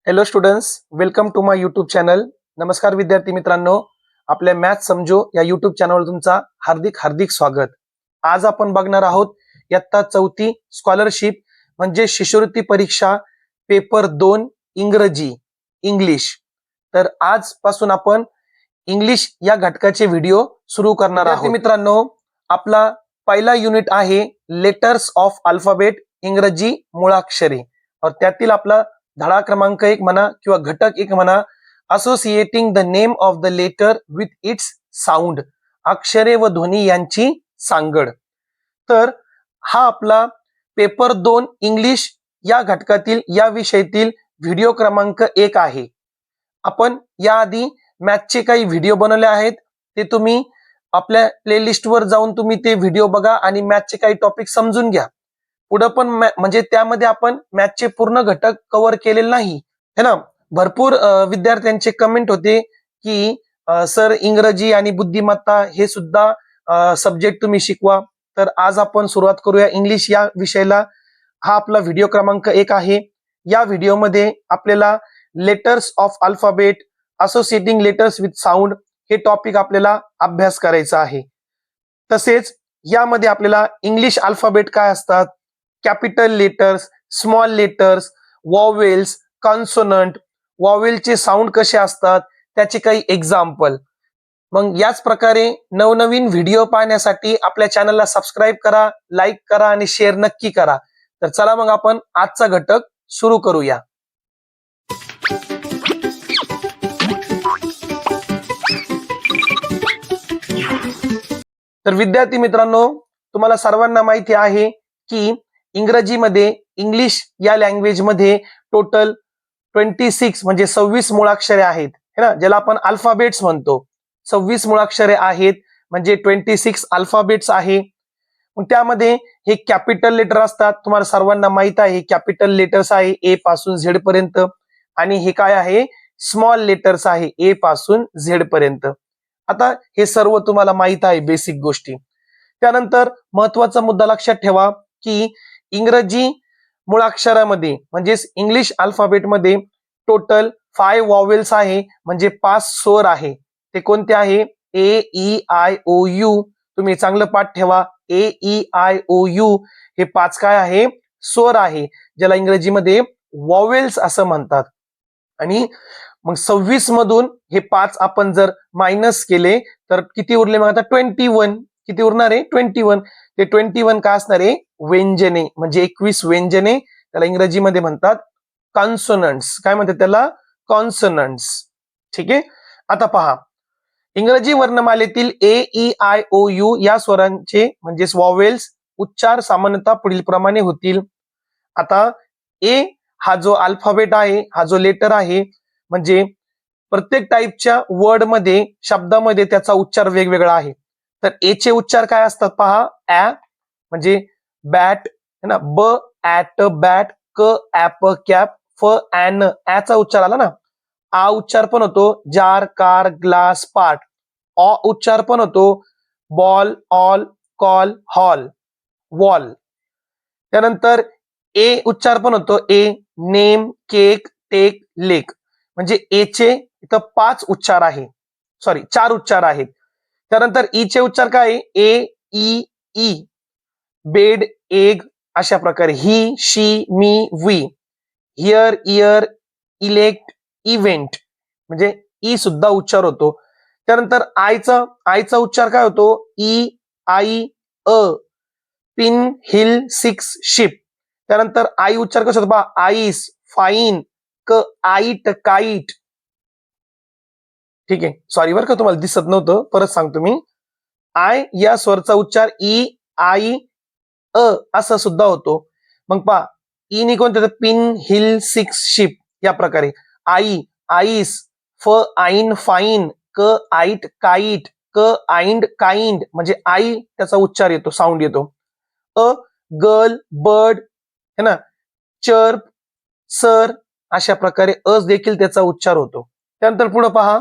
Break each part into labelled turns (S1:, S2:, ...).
S1: Hello students, welcome to my YouTube channel. नमस्कार विद्यार्थी मित्रांनो, आपल्या मॅथ समजो या यूट्यूब चॅनलवर तुमचा हार्दिक हार्दिक स्वागत. आज आपण बघणार आहोत इयत्ता 4थी स्कॉलरशिप म्हणजे शिष्यवृत्ती परीक्षा पेपर 2 इंग्लिश. तर आजपासून आपण इंग्लिश या घटकाचे व्हिडिओ सुरू करणार आहोत. मित्रांनो, आपला पहिला युनिट आहे लेटर्स ऑफ अल्फाबेट, इंग्रजी मुळाक्षरे. और त्यातील आपला धडा क्रमांक 1 म्हणा किंवा घटक 1 म्हणा, associating the name of the letter with its sound, अक्षरे व ध्वनी यांची सांगड. तर हा आपला पेपर 2 इंग्लिश या घटकातील या विषयातील व्हिडिओ क्रमांक 1 आहे. आपण याआधी मॅथचे काही व्हिडिओ बनवले आहेत, ते तुम्ही आपल्या प्लेलिस्टवर जाऊन तुम्ही ते व्हिडिओ बघा आणि मॅथचे काही टॉपिक समजून घ्या. पुढे पण म्हणजे त्यामध्ये आपण मॅथचे पूर्ण घटक कव्हर केलेले नाही है ना. भरपूर विद्यार्थ्यांचे कमेंट होते की सर इंग्रजी आणि बुद्धिमत्ता हे सुद्धा सब्जेक्ट तुम्ही शिकवा. तर आज आपण सुरुवात करूया इंग्लिश या विषयाला. हा आपला व्हिडिओ क्रमांक 1 आहे. या व्हिडिओमध्ये आपल्याला letters of alphabet, associating letters with sound हे टॉपिक आपल्याला अभ्यास करायचा आहे. तसेच यामध्ये आपल्याला इंग्लिश अल्फाबेट काय असतात, capital letters, small letters, vowels, consonant, वॉवेलचे साऊंड कसे असतात त्याचे काही एक्झाम्पल. मग याच प्रकारे नवनवीन व्हिडिओ पाहण्यासाठी आपल्या चॅनलला सबस्क्राईब करा, लाईक करा आणि शेअर नक्की करा. तर चला मग आपण आजचा घटक सुरू करूया. तर विद्यार्थी मित्रांनो, तुम्हाला सर्वांना माहिती आहे की इंग्रजीमध्ये इंग्लिश या लँग्वेज मध्ये टोटल 26 म्हणजे 26 मुळाक्षरे आहेत है ना, ज्याला आपण अल्फाबेट्स म्हणतो. 26 मुळाक्षरे आहेत म्हणजे 26 अल्फाबेट्स आहे. मग त्यामध्ये हे कॅपिटल लेटर असतात. तुम्हाला सर्वांना माहित आहे कॅपिटल लेटर्स आहे ए पासून झेड पर्यंत, आणि हे काय आहे स्मॉल लेटर्स आहे ए पासून झेड पर्यंत. आता हे सर्व तुम्हाला माहित आहे बेसिक गोष्टी. त्यानंतर महत्वाचा मुद्दा लक्षात ठेवा की इंग्रजी मुळाक्षरामध्ये म्हणजेच इंग्लिश अल्फाबेटमध्ये टोटल 5 वॉवेल्स आहे, म्हणजे 5 स्वर आहे. ते कोणते आहे, ए ई आय ओ यू. तुम्ही चांगलं पाठ ठेवा, ए ई आय ओ यू हे 5 काय आहे, स्वर आहे, ज्याला इंग्रजीमध्ये वॉवेल्स असं म्हणतात. आणि मग 26 मधून हे 5 आपण जर मायनस केले तर किती उरले, मग आता 21. किती उरणार आहे, 21. ते 21 काय असणार आहे, व्यंजने, म्हणजे 21 व्यंजने. त्याला इंग्रजीमध्ये म्हणतात कॉन्सोनंट्स. काय म्हणतात त्याला, कॉन्सोनंट्स. ठीक आहे. आता पहा, इंग्रजी वर्णमालेतील ए ई आय ओ यू या स्वरांचे म्हणजेच वॉवेल्स उच्चार सामान्यतः पुढील प्रमाणे होतील. आता ए हा जो अल्फाबेट आहे, हा जो लेटर आहे, म्हणजे प्रत्येक टाईपच्या वर्ड मध्ये, शब्दामध्ये त्याचा उच्चार वेगवेगळा आहे. तर ए चे उच्चार काय असतात पहा, ऍ म्हणजे बॅट है ना, ब ऍट बॅट, क ऍप कॅप, फ ऍन चा उच्चार आला ना. आ उच्चार पण होतो जार कार ग्लास पाट. ऑ उच्चार पण होतो ball all call hall wall. त्यानंतर ए उच्चार पण होतो ए नेम केक टेक लेक. म्हणजे ए चे इथं 5 उच्चार आहे, सॉरी 4 उच्चार आहेत. त्यानंतर ई चे उच्चार काय, ए ई ई बेड एग अशा प्रकारे, he she me we, here year elect event, म्हणजे ई सुद्धा उच्चार होतो. त्यानंतर आयचा उच्चार काय होतो, ई आई अ पिन हिल 6 शिप. त्यानंतर आई उच्चार कसा होतो पहा, आईस फाईन, क आईट काईट. ठीक आहे, सॉरी बरं का तुम्हाला दिसत नव्हतं, परत सांगतो मी. आय या स्वरचा उच्चार ई आई अ असा सुद्धा होतो. मग पहा, ई नि कोणतं, पिन हिल 6 शिप या प्रकारे. आई आईस, फ आईन फाईन, क आईट काईट, क आईंड काइंड, म्हणजे आई त्याचा उच्चार येतो, साऊंड येतो. अ गर्ल बर्ड है ना, चर्प सर अशा प्रकारे अस देखील त्याचा उच्चार होतो. त्यानंतर पुढे पहा,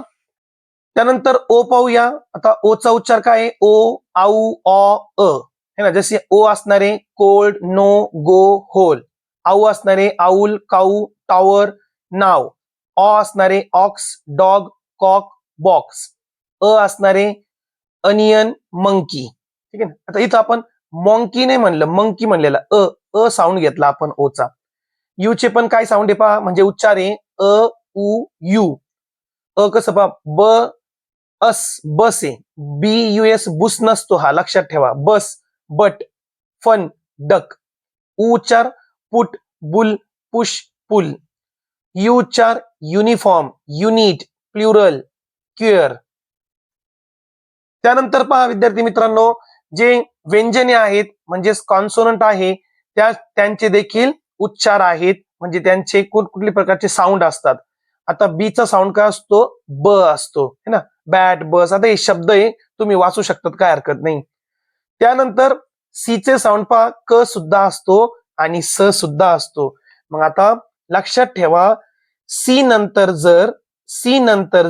S1: त्यानंतर ओ पाहूया. आता ओचा उच्चार काय आहे, ओ आऊ ऑ अ है ना, जसे ओ असणारे कोल्ड नो गो होल, आऊ असणारे आऊल काऊ टावर नाव. ऑ असणारे ऑक्स, डॉग, कॉक, बॉक्स. अ असणारे अनियन, मंकी. ठीक आहे ना. आता इथं आपण मॉन्की नाही म्हणलं, मंकी म्हणलेलं. अ साऊंड घेतला आपण ओचा. यू चे पण काय साऊंड आहे पहा, म्हणजे उच्चार आहे अ उ यू. अ कसं पहा, ब अस, बस आहे. बी यू एस, बुस नसतो हा, लक्षात ठेवा. Bus, but, fun, duck. उ उच्चार put, bull, push, pull. U उच्चार युनिफॉर्म, युनिट, प्लुरल, क्युअर. त्यानंतर पहा विद्यार्थी मित्रांनो, जे व्यंजने आहेत म्हणजेच कॉन्सोनंट आहे त्यांचे देखील उच्चार आहेत, म्हणजे त्यांचे कुठल्या प्रकारचे साऊंड असतात. आता बी चा साऊंड काय असतो, ब असतो, है ना. बॅट, बस. आता हे शब्द आहे, तुम्ही वाचू शकतात, काय हरकत नाही. त्यानंतर सी चे साऊंड पहा, क सुद्धा असतो आणि स सुद्धा असतो. मग आता लक्षात ठेवा, सी नंतर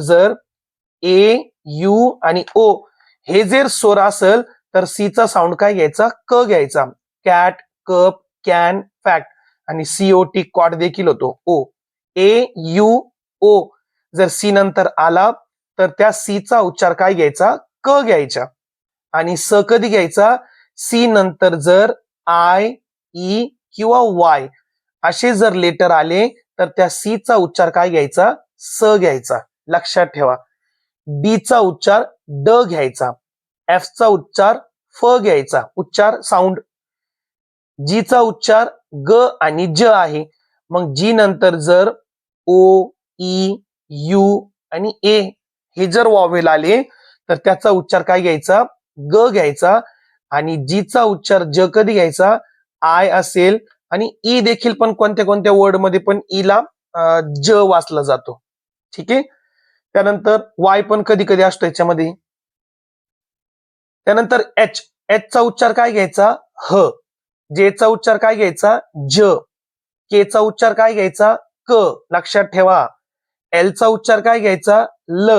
S1: जर ए, यू आणि ओ हे जर स्वर असेल तर सी चा साऊंड काय घ्यायचा, क घ्यायचा. Cat, cup, can, fact. आणि सीओटी कॉट देखील होतो, ओ. ए, यू, ओ जर सी नंतर आला तर त्या सी चा उच्चार काय घ्यायचा, क घ्यायचा. आणि स कधी घ्यायचा, सी नंतर जर आय, ई किंवा वाय असे जर लेटर आले तर त्या सी चा उच्चार काय घ्यायचा, स घ्यायचा. लक्षात ठेवा. डी चा उच्चार ड घ्यायचा. एफ चा उच्चार फ घ्यायचा, उच्चार साऊंड. जी चा उच्चार ग आणि ज आहे. मग जी नंतर जर ओ, ई, यू आणि ए हे जर वॉवेल आले तर त्याचा उच्चार काय घ्यायचा, ग घ्यायचा. आणि जी चा उच्चार ज कधी घ्यायचा, आय असेल. आणि ई देखील पण कोणत्या कोणत्या वर्ड मध्ये पण ई ला ज वाचला जातो. ठीक आहे. त्यानंतर वाय पण कधी कधी असतो याच्यामध्ये. त्यानंतर एच चा उच्चार काय घ्यायचा, ह. जे चा उच्चार काय घ्यायचा, ज. के चा उच्चार काय घ्यायचा, क. लक्षात ठेवा. एल चा उच्चार काय घ्यायचा, ल.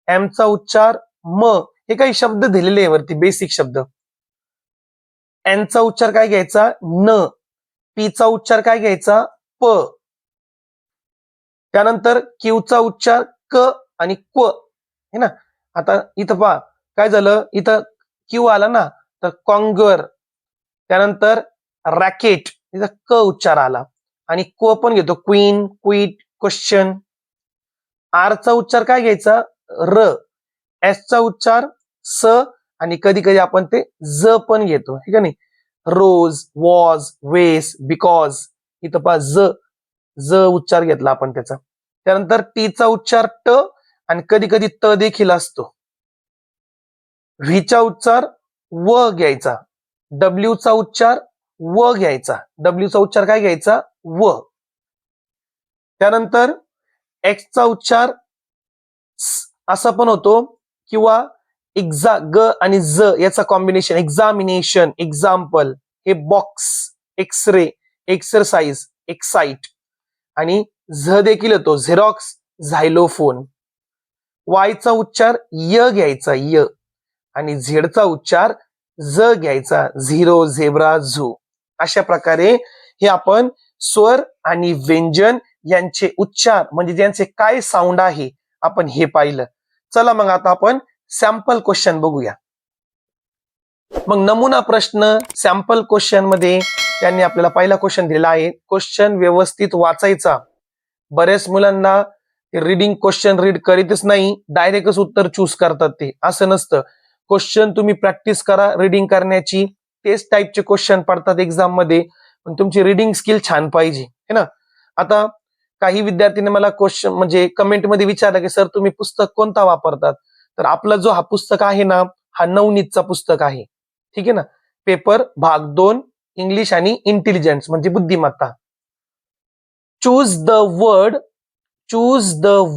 S1: एम चा उच्चार म. हे काही शब्द दिलेले आहे वरती, बेसिक शब्द. एन चा उच्चार काय घ्यायचा, न. पी चा उच्चार काय घ्यायचा, प. त्यानंतर क्यू चा उच्चार क आणि क्व, है ना. आता इथं पहा काय झालं, इथं क्यू आला ना तर कॉन्गर. त्यानंतर रॅकेट, इथं क उच्चार आला. आणि क्व पण घेतो, क्वीन, क्विट, क्वेश्चन. आर चा उच्चार काय घ्यायचा, र. एस चा उच्चार स आणि कधी कधी आपण ते ज पण घेतो, ठीक आहे. रोज, वॉज, वेस, बिकॉज. इथं पहा ज उच्चार घेतला आपण त्याचा. त्यानंतर टी चा उच्चार ट आणि कधी कधी त देखील असतो. व्ही चा उच्चार व घ्यायचा. डब्ल्यू चा उच्चार व घ्यायचा. डब्ल्यू चा उच्चार काय घ्यायचा, व. त्यानंतर एक्स चा उच्चार असा पण होतो, किंवा ग आणि ज याचा कॉम्बिनेशन, एक्झामिनेशन, एक्झाम्पल. हे बॉक्स, एक्सरे, एक्सरसाइज, एक्साइट. आणि झ देखील येतो, झेरॉक्स, झायलोफोन. वाय चा उच्चार य घ्यायचा, य. आणि झेड चा उच्चार ज घ्यायचा, झिरो, झेब्रा, झू. अशा प्रकारे हे आपण स्वर आणि व्यंजन यांचे उच्चार म्हणजे ज्यांचे काय साऊंड आहे आपण हे पाहिलं. चला मग आता आपण सॅम्पल क्वेश्चन बघूया. मग नमुना प्रश्न सॅम्पल क्वेश्चन मध्ये त्यांनी आपल्याला पहिला क्वेश्चन दिला आहे. क्वेश्चन व्यवस्थित वाचायचा. बऱ्याच मुलांना रीडिंग क्वेश्चन रीड करीतच नाही, डायरेक्टच उत्तर चूज करतात. ते असं नसतं. क्वेश्चन तुम्ही प्रॅक्टिस करा रीडिंग करण्याची. तेच टाईपचे क्वेश्चन पडतात एक्झाम मध्ये, पण तुमची रीडिंग स्किल छान पाहिजे, है ना. आता काही विद्यार्थ्यांनी मला क्वेश्चन म्हणजे कमेंट मध्ये विचारलं की सर तुम्ही पुस्तक कोणता वापरतात. तर आपला जो हा पुस्तक आहे ना, हा नवनीतचा पुस्तक आहे, ठीक आहे ना. पेपर भाग 2 इंग्लिश आणि इंटेलिजन्स म्हणजे बुद्धिमत्ता. Choose the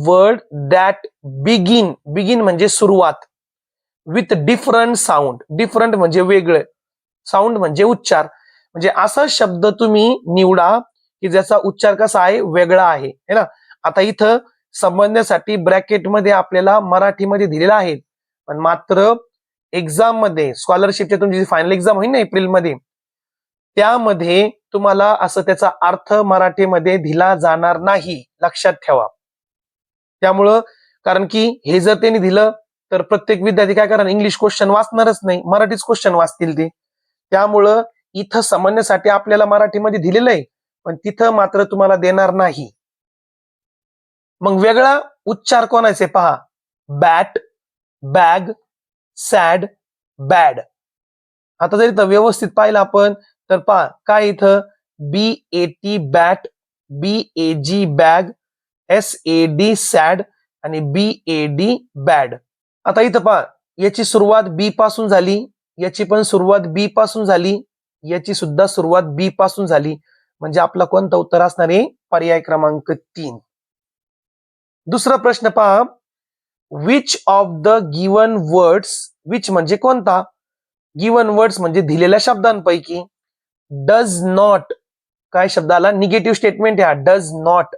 S1: word that begin म्हणजे सुरुवात, विथ डिफरंट साऊंड. डिफरंट म्हणजे वेगळे, साऊंड म्हणजे उच्चार. म्हणजे असा शब्द तुम्ही निवडा की ज्याचा उच्चार कसा आहे, वेगळा आहे, है ना. आता इथं समजण्यासाठी ब्रॅकेटमध्ये आपल्याला मराठीमध्ये दिलेला आहे, पण मात्र एक्झाम मध्ये स्कॉलरशिपच्या तुमची फायनल एक्झाम होईल ना एप्रिलमध्ये, त्यामध्ये तुम्हाला असं त्याचा अर्थ मराठीमध्ये दिला जाणार नाही, लक्षात ठेवा. त्यामुळं कारण की हे जर त्यांनी दिलं तर प्रत्येक विद्यार्थी काय करणार, इंग्लिश क्वेश्चन वाचणारच नाही, मराठीच क्वेश्चन वाचतील ते. त्यामुळं इथं समजण्यासाठी आपल्याला मराठीमध्ये दिलेलं आहे, पण तिथं मात्र तुम्हाला देणार नाही. मग वेगळा उच्चार कोणाचे पहा, बॅट, बॅग, सॅड, बॅड. आता जर इथं व्यवस्थित पाहिलं आपण तर पहा काय इथं BAT bat, BAG bag, SAD sad आणि BAD बॅड. आता इथं पहा याची सुरुवात बी पासून झाली, याची पण सुरुवात बी पासून झाली, याची सुद्धा सुरुवात बी पासून झाली, म्हणजे आपला कोणतं उत्तर असणार आहे, पर्याय क्रमांक 3. दुसरा प्रश्न पहा, which of the given words, which म्हणजे कोणता, गिवन वर्ड्स म्हणजे दिलेल्या शब्दांपैकी, डज नॉट, काय शब्दाला निगेटिव्ह स्टेटमेंट आहे, does not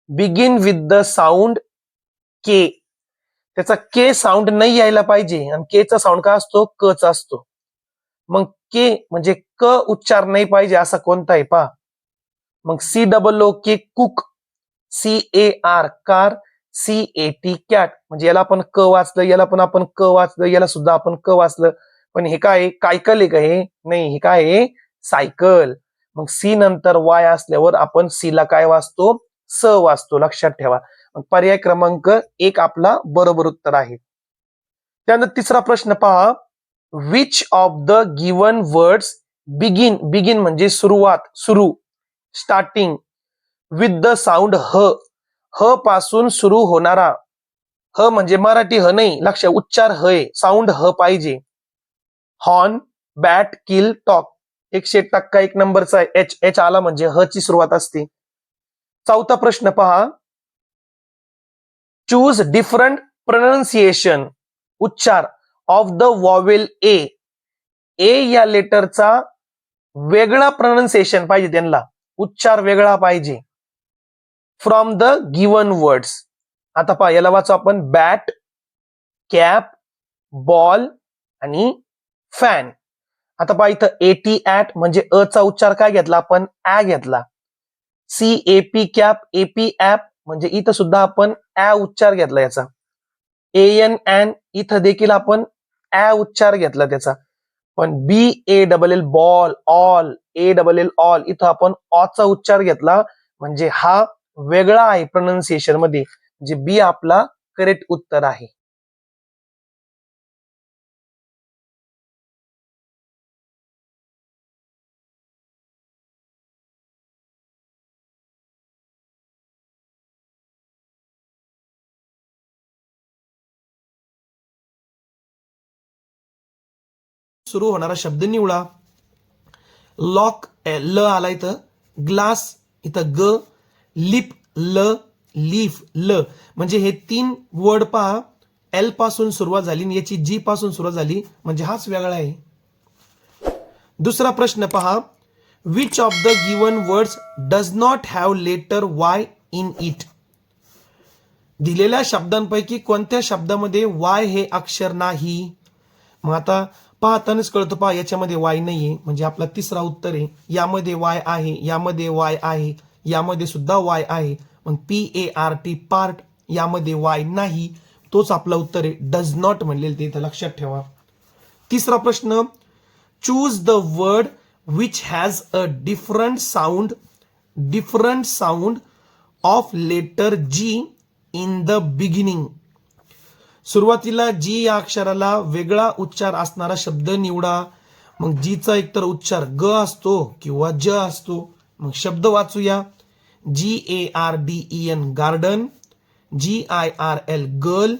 S1: begin with the sound K. त्याचा के साऊंड नाही यायला पाहिजे आणि केचा साऊंड काय असतो, कचा असतो. मग के म्हणजे क उच्चार नाही पाहिजे असा कोणता आहे पहा. मग COO cook, CAR car, CAT cat, म्हणजे याला आपण क वाचलं, याला पण आपण क वाचलं, याला सुद्धा आपण क वाचलं, पण हे काय कायकल आहे का, हे नाही, हे काय आहे, सायकल. मग सी नंतर वाय असल्यावर आपण सी ला काय वाचतो, स वाचतो, लक्षात ठेवा. पर्याय क्रमांक 1 आपला बरोबर उत्तर आहे. त्यानंतर तिसरा प्रश्न पहा, which of the given words begin, begin म्हणजे सुरुवात, सुरू, स्टार्टिंग, विथ द साऊंड ह, ह पासून सुरू होणारा, ह म्हणजे मराठी ह नाही, लक्ष, उच्चार ह आहे, साऊंड ह पाहिजे. हॉर्न, बॅट, किल, टॉक, 100% 1 नंबरचा एच, एच आला म्हणजे ह ची सुरुवात असते. चौथा प्रश्न पहा, चूज डिफरंट प्रोनाउन्सिएशन, उच्चार ऑफ द वॉवेल ए. ए या लेटरचा वेगळा प्रोनाउन्सिएशन पाहिजे, त्यांना उच्चार वेगळा पाहिजे, फ्रॉम द गिवन वर्ड्स. आता पहा याला वाचू आपण, बॅट, कॅप, बॉल आणि फॅन. आता पहा इथं AT ऍट म्हणजे अ चा उच्चार काय घेतला आपण, ऍ घेतला. CAP कॅप, AP ऍप म्हणजे इथं सुद्धा आपण ऍ उच्चार घेतला याचा. AN ऍन इथं देखील आपण ऍ उच्चार घेतला त्याचा. पण BALL ball, all, ALL all इथं आपण ऑ चा उच्चार घेतला, म्हणजे हा वेगळा आहे प्रोनाउन्सिएशन मध्ये, म्हणजे बी आपला करेक्ट उत्तर आहे. सुरू होणारा शब्द निवडा. लॉक, ल आला इथं, ग्लास इथं ग, लिप ल, लीफ ल, म्हणजे हे 3 वर्ड पहा एल पासून सुरुवात झाली आणि याची जी पासून सुरुवात झाली, म्हणजे हाच वेगळा आहे. दुसरा प्रश्न पहा, which of the given words does not have letter Y in it. दिलेल्या शब्दांपैकी कोणत्या शब्दामध्ये वाय हे अक्षर नाही. मग आता पाहतानाच कळतं, पहा याच्यामध्ये वाय नाहीये, म्हणजे आपला तिसरा उत्तर आहे. यामध्ये वाय आहे, यामध्ये वाय आहे, यामध्ये सुद्धा वाय आहे. मग PART पार्ट, यामध्ये वाय नाही, तोच आपला उत्तर आहे. डज नॉट म्हणलेलं ते इथं लक्षात ठेवा. तिसरा प्रश्न, choose the word which has a different sound of letter G in the beginning. सुरुवातीला जी या अक्षराला वेगळा उच्चार असणारा शब्द निवडा. मग जीचा एकतर उच्चार ग असतो किंवा ज असतो. मग शब्द वाचूया. GARDEN garden, GIRL girl,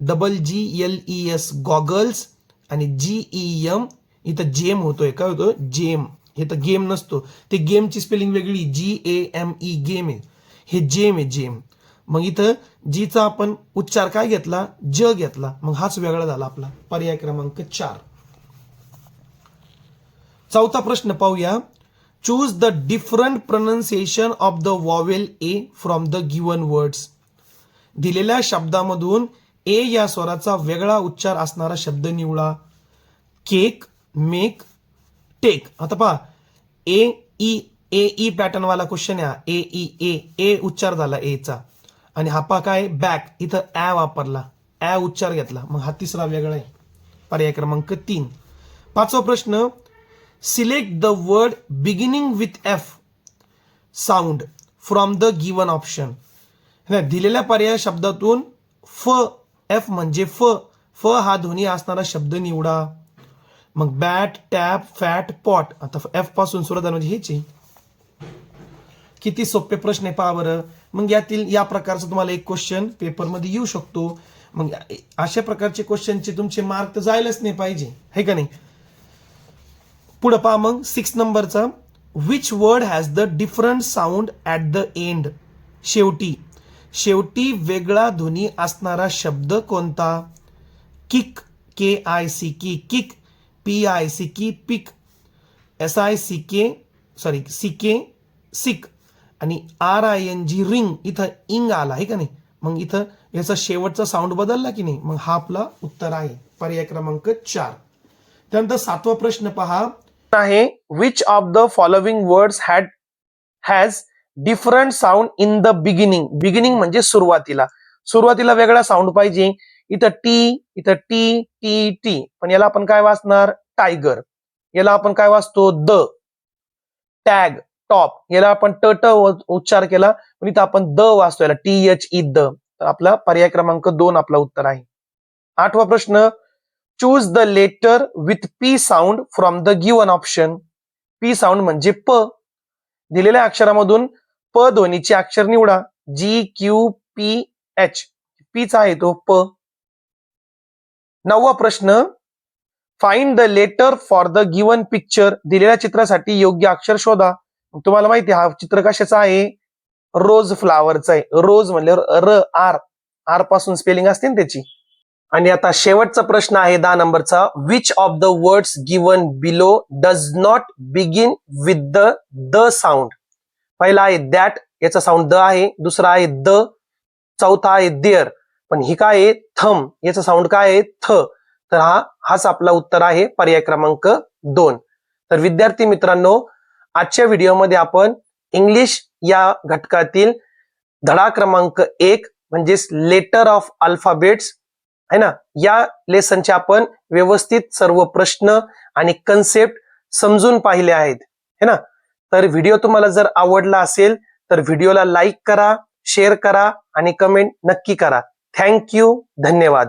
S1: GOGGLES goggles आणि GEM इथं जेम होतोय, काय होतो, जेम. हे तर गेम नसतो, ते गेमची स्पेलिंग वेगळी, GAME गेम आहे, हे जेम आहे, जेम. मग इथं जीचा आपण उच्चार काय घेतला, ज घेतला, मग हाच वेगळा झाला आपला पर्याय क्रमांक 4. चौथा प्रश्न पाहूया. Choose the different pronunciation of the vowel A from the given words. दिलेल्या शब्दामधून ए या स्वराचा वेगळा उच्चार असणारा शब्द निवडा. Cake, make, take. आता पहा ए ई पॅटर्न वाला क्वेश्चन आहे. ए उच्चार झाला एचा. आणि हा पा काय बॅक, इथं ॲ वापरला, ॲ उच्चार घेतला, मग हा तिसरा वेगळा आहे. पर्याय क्रमांक 3. 5वा प्रश्न, select the word beginning with F sound from the given option. दिलेल्या पर्याय शब्दातून फ, एफ म्हणजे फ हा ध्वनी असणारा शब्द निवडा. मग बॅट, टॅप, फॅट, पॉट. आता एफ पासून सुरुवात म्हणजे हेच आहे. किती सोपे प्रश्न आहे पहा बरं. मग यातील या प्रकारचा तुम्हाला एक क्वेश्चन पेपरमध्ये येऊ शकतो. मग अशा प्रकारचे क्वेश्चनचे तुमचे मार्क तर जायलाच नाही पाहिजे, है का नाही. पुढे पहा मग 6 नंबरचा, which word has the different sound at the end. शेवटी वेगळा ध्वनी असणारा शब्द कोणता. किक, KIC किक, PIC पिक, SICK सिक आणि RING रिंग. इथं इंग आला आहे का नाही. मग इथं याचा शेवटचा साऊंड बदलला की नाही. मग हा आपला उत्तर आहे, पर्याय क्रमांक 4. त्यानंतर 7वा प्रश्न पहा आहे, which of the following words has different sound in the beginning. Beginning म्हणजे सुरुवातीला वेगळा साऊंड पाहिजे. इथं इथं टी, पण याला आपण काय वाचणार टायगर. याला आपण काय वाचतो द. टॅग, टॉप, याला आपण ट उच्चार केला, पण इथं आपण द वाचतो, याला THE द. तर आपला पर्याय क्रमांक 2 आपला उत्तर आहे. 8वा प्रश्न, choose the letter with P sound from the given option. P sound म्हणजे प. दिलेल्या अक्षरामधून प ध्वनीचे अक्षर निवडा. GQPH, पीचा आहे तो प. 9वा प्रश्न, find the letter for the given picture. दिलेल्या चित्रासाठी योग्य अक्षर शोधा. तुम्हाला माहिती आहे हा चित्र कशाचा आहे, रोज फ्लावरचा आहे. रोज म्हणल्यावर आर पासून स्पेलिंग असते ना त्याची. आणि आता शेवटचा प्रश्न आहे 10 नंबरचा, which of the words given below does not begin with the sound. पहिला आहे दॅट, याचा साऊंड द आहे. दुसरा आहे द. चौथा आहे देअर, पण ही काय आहे थम, याचा साऊंड काय आहे थ. तर हाच आपला उत्तर आहे, पर्याय क्रमांक 2. तर विद्यार्थी मित्रांनो, आजच्या व्हिडिओमध्ये आपण इंग्लिश या घटकातील धडा क्रमांक 1 म्हणजेच लेटर ऑफ अल्फाबेट्स है ना, या लेसनचे आपण व्यवस्थित सर्व प्रश्न आणि कन्सेप्ट समजून पाहिले आहेत, है ना. तर व्हिडिओ तुम्हाला जर आवडला असेल तर व्हिडिओला लाईक करा, शेअर करा आणि कमेंट नक्की करा. थँक्यू, धन्यवाद.